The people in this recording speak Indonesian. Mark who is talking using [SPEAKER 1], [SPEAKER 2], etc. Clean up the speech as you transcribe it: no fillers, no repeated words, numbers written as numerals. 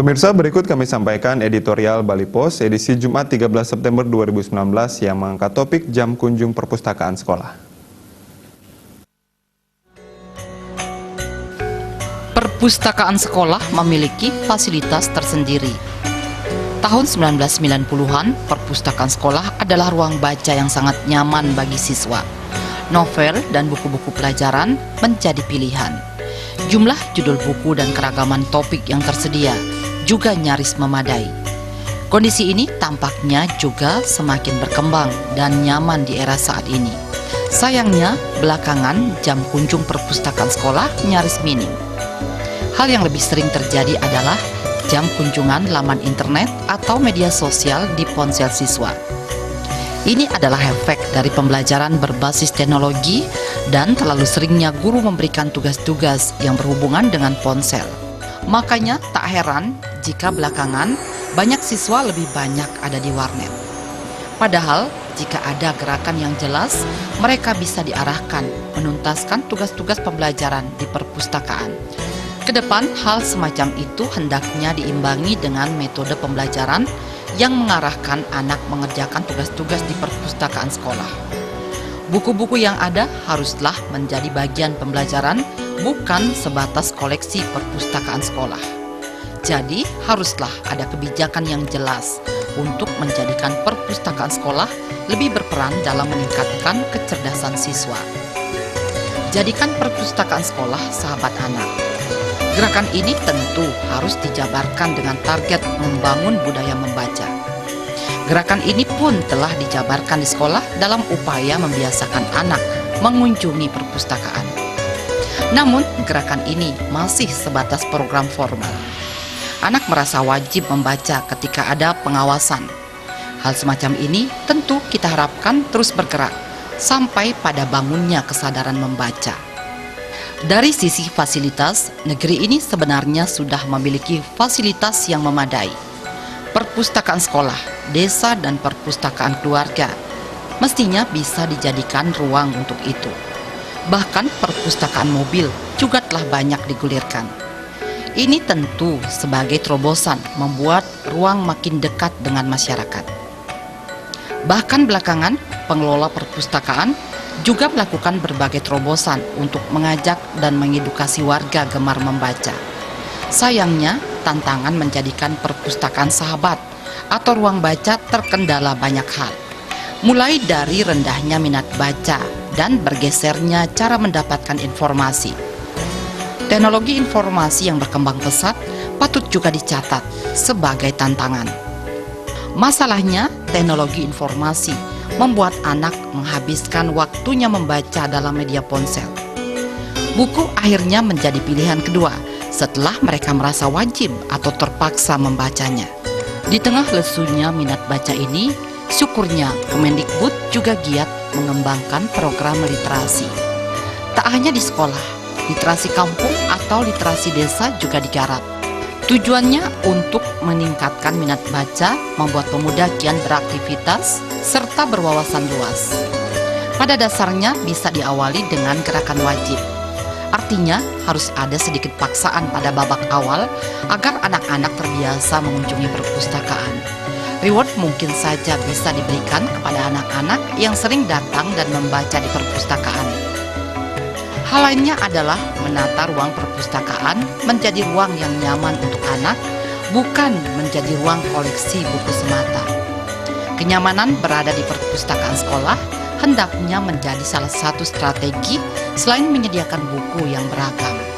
[SPEAKER 1] Pemirsa, berikut kami sampaikan editorial Bali Pos edisi Jumat 13 September 2019 yang mengangkat topik jam kunjung perpustakaan sekolah.
[SPEAKER 2] Perpustakaan sekolah memiliki fasilitas tersendiri. Tahun 1990-an, perpustakaan sekolah adalah ruang baca yang sangat nyaman bagi siswa. Novel dan buku-buku pelajaran menjadi pilihan. Jumlah judul buku dan keragaman topik yang tersedia juga nyaris memadai. Kondisi ini tampaknya juga semakin berkembang dan nyaman di era saat ini. Sayangnya, belakangan jam kunjung perpustakaan sekolah nyaris minim. Hal yang lebih sering terjadi adalah jam kunjungan laman internet atau media sosial di ponsel siswa. Ini adalah efek dari pembelajaran berbasis teknologi dan terlalu seringnya guru memberikan tugas-tugas yang berhubungan dengan ponsel. Makanya tak heran jika belakangan banyak siswa lebih banyak ada di warnet. Padahal jika ada gerakan yang jelas, mereka bisa diarahkan menuntaskan tugas-tugas pembelajaran di perpustakaan. Kedepan hal semacam itu hendaknya diimbangi dengan metode pembelajaran yang mengarahkan anak mengerjakan tugas-tugas di perpustakaan sekolah. Buku-buku yang ada haruslah menjadi bagian pembelajaran, bukan sebatas koleksi perpustakaan sekolah. Jadi haruslah ada kebijakan yang jelas untuk menjadikan perpustakaan sekolah lebih berperan dalam meningkatkan kecerdasan siswa. Jadikan perpustakaan sekolah sahabat anak. Gerakan ini tentu harus dijabarkan dengan target membangun budaya membaca. Gerakan ini pun telah dijabarkan di sekolah dalam upaya membiasakan anak mengunjungi perpustakaan. Namun, gerakan ini masih sebatas program formal. Anak merasa wajib membaca ketika ada pengawasan. Hal semacam ini tentu kita harapkan terus bergerak sampai pada bangunnya kesadaran membaca. Dari sisi fasilitas, negeri ini sebenarnya sudah memiliki fasilitas yang memadai. Perpustakaan sekolah, desa, dan perpustakaan keluarga mestinya bisa dijadikan ruang untuk itu. Bahkan perpustakaan mobil juga telah banyak digulirkan. Ini tentu sebagai terobosan membuat ruang makin dekat dengan masyarakat. Bahkan belakangan, pengelola perpustakaan juga melakukan berbagai terobosan untuk mengajak dan mengedukasi warga gemar membaca. Sayangnya, tantangan menjadikan perpustakaan sahabat atau ruang baca terkendala banyak hal. Mulai dari rendahnya minat baca dan bergesernya cara mendapatkan informasi. Teknologi informasi yang berkembang pesat patut juga dicatat sebagai tantangan. Masalahnya, teknologi informasi membuat anak menghabiskan waktunya membaca dalam media ponsel. Buku akhirnya menjadi pilihan kedua setelah mereka merasa wajib atau terpaksa membacanya. Di tengah lesunya minat baca ini, syukurnya Kemendikbud juga giat mengembangkan program literasi. Tak hanya di sekolah, literasi kampung atau literasi desa juga digarap. Tujuannya untuk meningkatkan minat baca, membuat pemuda kian beraktivitas, serta berwawasan luas. Pada dasarnya bisa diawali dengan gerakan wajib. Artinya harus ada sedikit paksaan pada babak awal agar anak-anak terbiasa mengunjungi perpustakaan. Reward mungkin saja bisa diberikan kepada anak-anak yang sering datang dan membaca di perpustakaan. Hal lainnya adalah menata ruang perpustakaan menjadi ruang yang nyaman untuk anak, bukan menjadi ruang koleksi buku semata. Kenyamanan berada di perpustakaan sekolah hendaknya menjadi salah satu strategi selain menyediakan buku yang beragam.